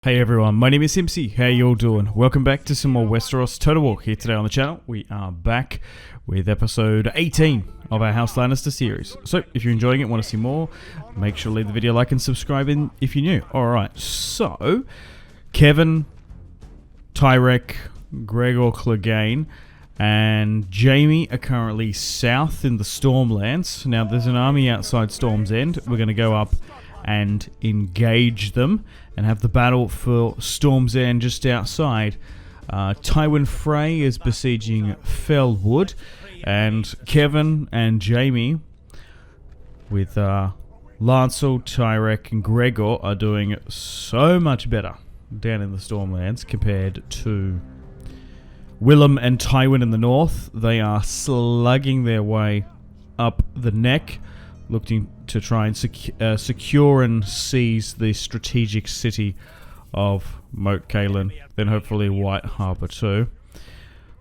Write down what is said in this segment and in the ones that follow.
Hey everyone, my name is Simpsy. How you all doing? Welcome back to some more Westeros Total Walk here today on the channel. We are back with episode 18 of our House Lannister series. So if you're enjoying it, want to see more, make sure to leave the video a like and subscribe if you're new. Alright, so Kevin, Tyrek, Gregor Clegane, and Jaime are currently south in the Stormlands. Now there's an army outside Storm's End. We're going to go up and engage them and have the battle for Storm's End just outside. Tywin Frey is besieging Fellwood, and Kevin and Jaime with Lancel, Tyrek and Gregor are doing so much better down in the Stormlands compared to Willem and Tywin in the north. They are slugging their way up the neck, looking to try and secure and seize the strategic city of Moat Cailin, then hopefully White Harbour too.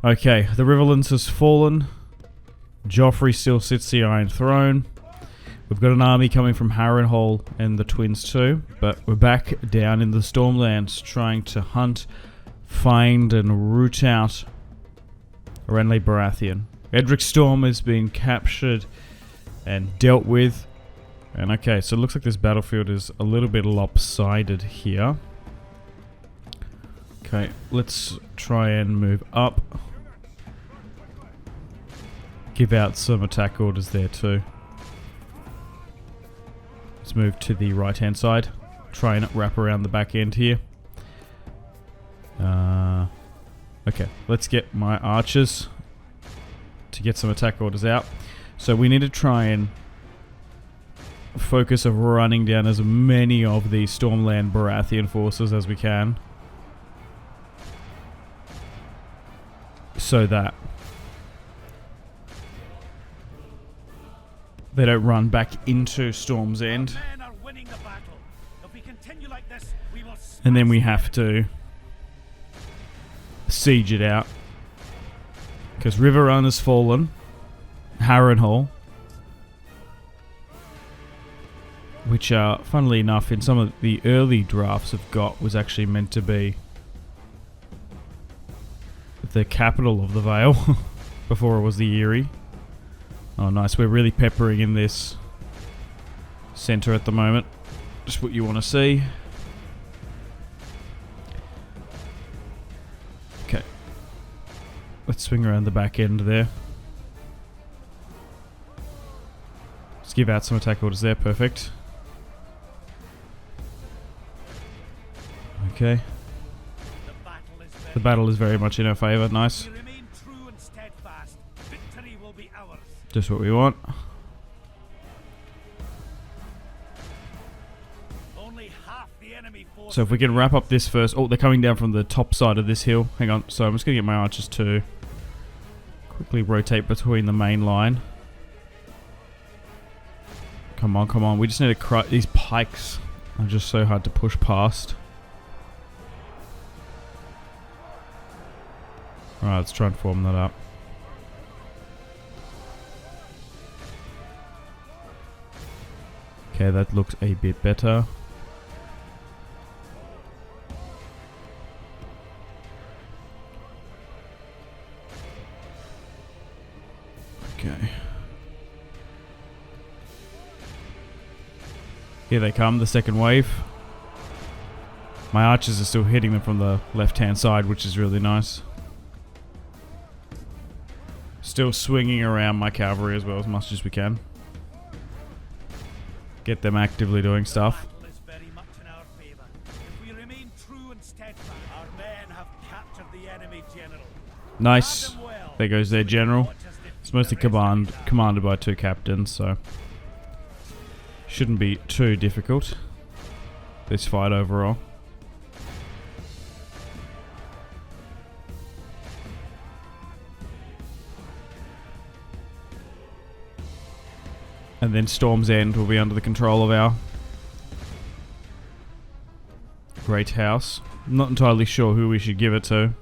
Okay, the Riverlands has fallen. Joffrey still sits the Iron Throne. We've got an army coming from Harrenhal and the Twins too, but we're back down in the Stormlands trying to hunt, find and root out Renly Baratheon. Edric Storm has been captured and dealt with. And okay, so it looks like this battlefield is a little bit lopsided here. Okay, let's try and move up. Give out some attack orders there too. Let's move to the right hand side. Try and wrap around the back end here. Okay, let's get my archers to get some attack orders out. So we need to try and focus of running down as many of the Stormland Baratheon forces as we can, so that they don't run back into Storm's End, and then we have to siege it out, because Riverrun has fallen. Harrenhal, which funnily enough in some of the early drafts I've got, was actually meant to be the capital of the Vale before it was the Eyrie. Oh nice, we're really peppering in this center at the moment. Just what you want to see. Okay, let's swing around the back end there. Let's give out some attack orders there, perfect. Okay. The battle is very much in our favour, nice. Just what we want. So if we can wrap up this first... Oh, they're coming down from the top side of this hill. Hang on, so I'm just going to get my archers to quickly rotate between the main line. Come on, come on. We just need to crush. These pikes are just so hard to push past. Alright, let's try and form that up. Okay, that looks a bit better. Okay. Here they come, the second wave. My archers are still hitting them from the left-hand side, which is really nice. Still swinging around my cavalry as well as much as we can. Get them actively doing stuff. Nice. There goes their general. It's mostly commanded by two captains, so shouldn't be too difficult, this fight overall. And then Storm's End will be under the control of our great house. I'm not entirely sure who we should give it to.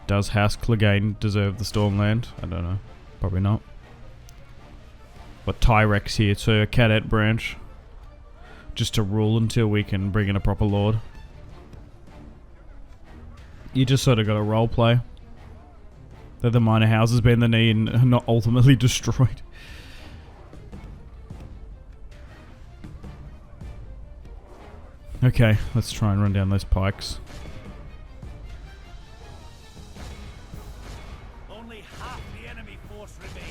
Does House Clegane deserve the Stormland? I don't know. Probably not. But Tyrek's here too, a cadet branch. just to rule until we can bring in a proper lord. You just sort of got to role play that the minor houses bend the knee and are not ultimately destroyed. Okay, let's try and run down those pikes. Only half the enemy force remains.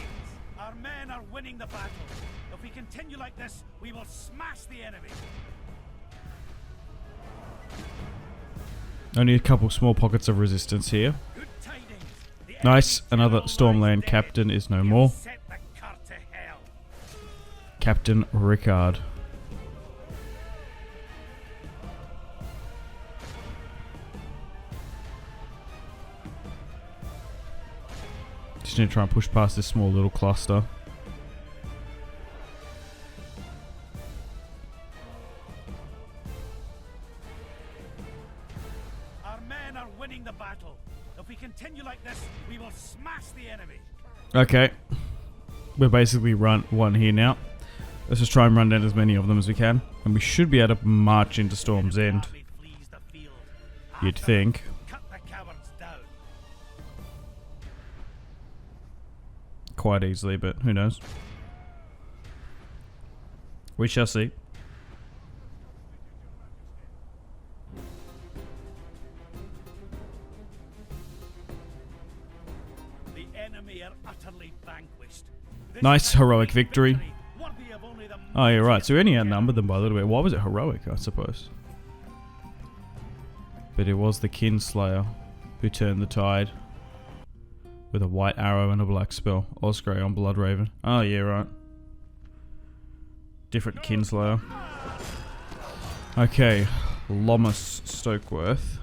Our men are winning the battle. If we continue like this, we will smash the enemy. Only a couple small pockets of resistance here. Good tidings. The Nice, enemy another general Stormland lies dead. captain is no We have more. set the cur to hell. Captain Rickard. Just need to try and push past this small little cluster. Our men are winning the battle. If we continue like this, we will smash the enemy. Okay. We're basically one here now. Let's just try and run down as many of them as we can. And we should be able to march into Storm's End, Army flees the field. you'd think. Cut the cowards down. Quite easily, but who knows. We shall see. The enemy are utterly vanquished. This Nice heroic victory. worthy of only the Oh, you're right. So we only outnumbered them by a little bit. Why was it heroic, I suppose? But it was the Kinslayer who turned the tide with a white arrow and a black spell. Osgrey on Bloodraven. Oh, yeah, right. Different Kinslayer. Okay, Lomas Stokeworth.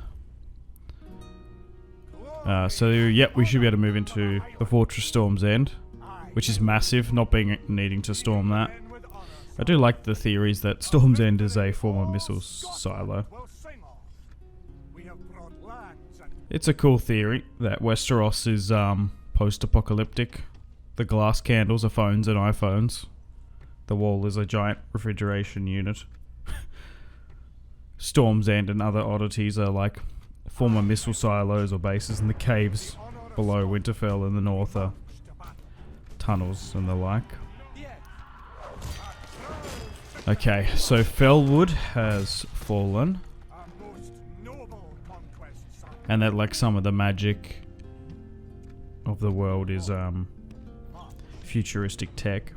So, yep, we should be able to move into the Fortress Storm's End, which is massive, not needing to storm that. I do like the theories that Storm's End is a former missile silo. It's a cool theory that Westeros is post-apocalyptic. The glass candles are phones and iPhones. The wall is a giant refrigeration unit. Storm's End and other oddities are like former missile silos or bases, and the caves below Winterfell in the north are tunnels and the like. Okay, so Fellwood has fallen. And that, like, some of the magic of the world is futuristic tech.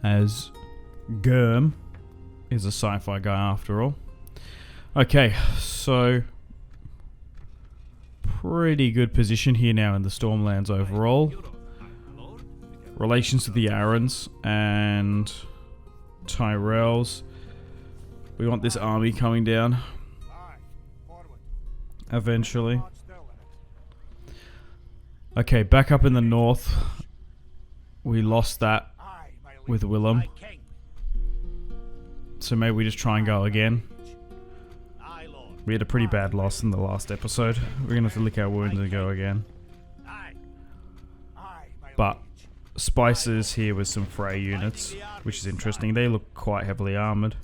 As Gurm is a sci-fi guy after all. Okay, so pretty good position here now in the Stormlands overall. Relations with the Arryns and Tyrells. We want this army coming down eventually. Okay, back up in the north. We lost that with Willem. So maybe we just try and go again. We had a pretty bad loss in the last episode. We're going to have to lick our wounds and go again. But Spices here with some Frey units, which is interesting. They look quite heavily armoured.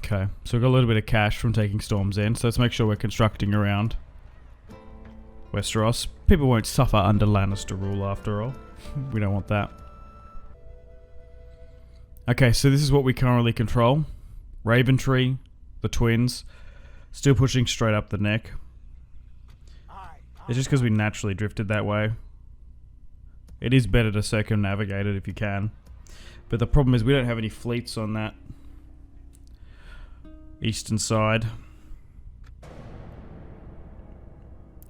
Okay, so we've got a little bit of cash from taking Storm's End, so let's make sure we're constructing around Westeros. People won't suffer under Lannister rule after all. We don't want that. Okay, so this is what we currently control. Raventree, the twins, still pushing straight up the neck. It's just because we naturally drifted that way. It is better to circumnavigate it if you can. But the problem is we don't have any fleets on that eastern side.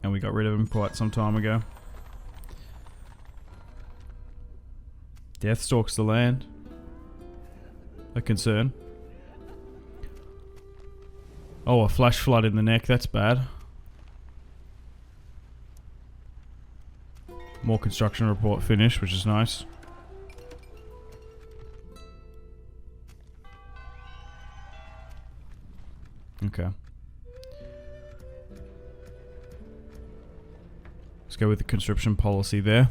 And we got rid of them quite some time ago. Death stalks the land. A concern. Oh, a flash flood in the neck. That's bad. More construction report finished, which is nice. Okay. Let's go with the conscription policy there.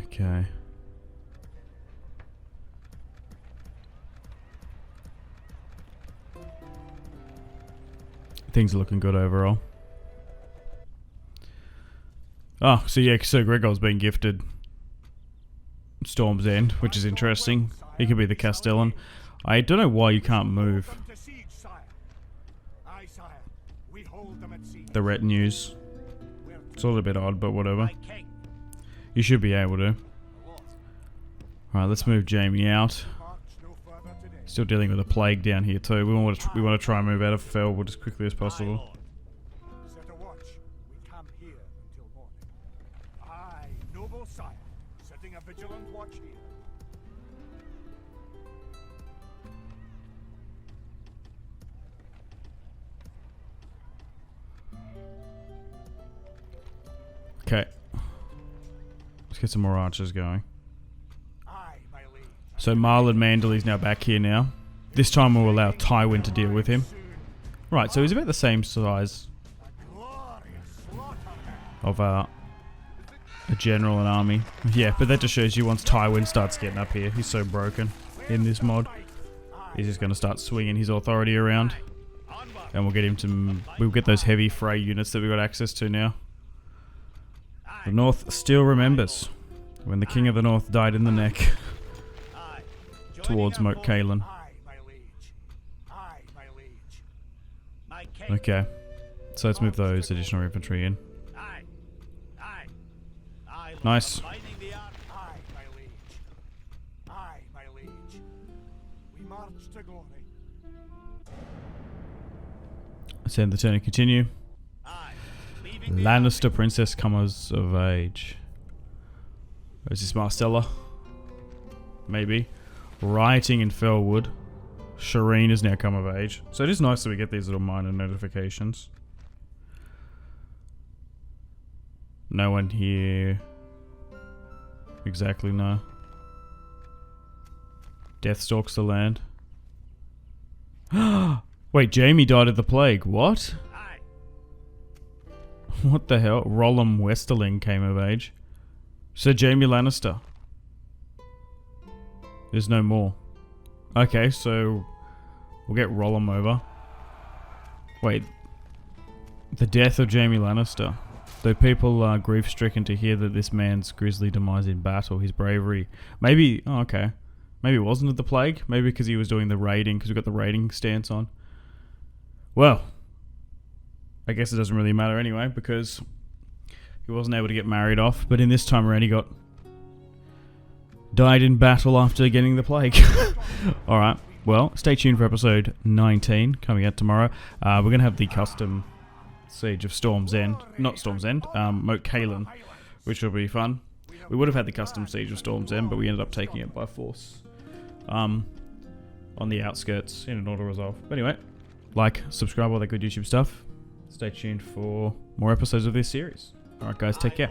Okay. Things are looking good overall. Oh, so yeah, so Gregor's been gifted Storm's End, which is interesting. He could be the Castellan. I don't know why you can't move the retinues. It's a little bit odd, but whatever. You should be able to. Alright, let's move Jamie out. Still dealing with a plague down here too. We want to try and move out of Felwood as quickly as possible. Okay. Let's get some more archers going. So Marlon Manderley's now back here now. This time we'll allow Tywin to deal with him. Right, so he's about the same size of a general and army. Yeah, but that just shows you once Tywin starts getting up here, he's so broken in this mod. He's just going to start swinging his authority around. And we'll get him to... We'll get those heavy fray units that we've got access to now. The North still remembers when the King of the North died in the neck towards Moat Cailin. Okay, so let's move those additional infantry in. Nice. Send the turn and continue. Lannister princess comes of age. Is this Marcella? Maybe. Rioting in Felwood. Shireen has now come of age. So it is nice that we get these little minor notifications. No one here. Exactly, no. Death stalks the land. Wait, Jaime died of the plague. What? What the hell? Rollum Westerling came of age. So Jaime Lannister. There's no more. Okay, so we'll get Rollum over. Wait. The death of Jaime Lannister. Though people are grief-stricken to hear that this man's grisly demise in battle, his bravery... Maybe... Oh, okay. Maybe it wasn't the plague. Maybe because he was doing the raiding, because we've got the raiding stance on. Well... I guess it doesn't really matter anyway, because he wasn't able to get married off, but in this time around he got died in battle after getting the plague. Alright, well, stay tuned for episode 19 coming out tomorrow. We're going to have the custom siege of Storm's End, not Storm's End, Moat Cailin, which will be fun. We would have had the custom siege of Storm's End, but we ended up taking it by force on the outskirts in an auto resolve. But anyway, like, subscribe, all that good YouTube stuff. Stay tuned for more episodes of this series. Alright guys, take care.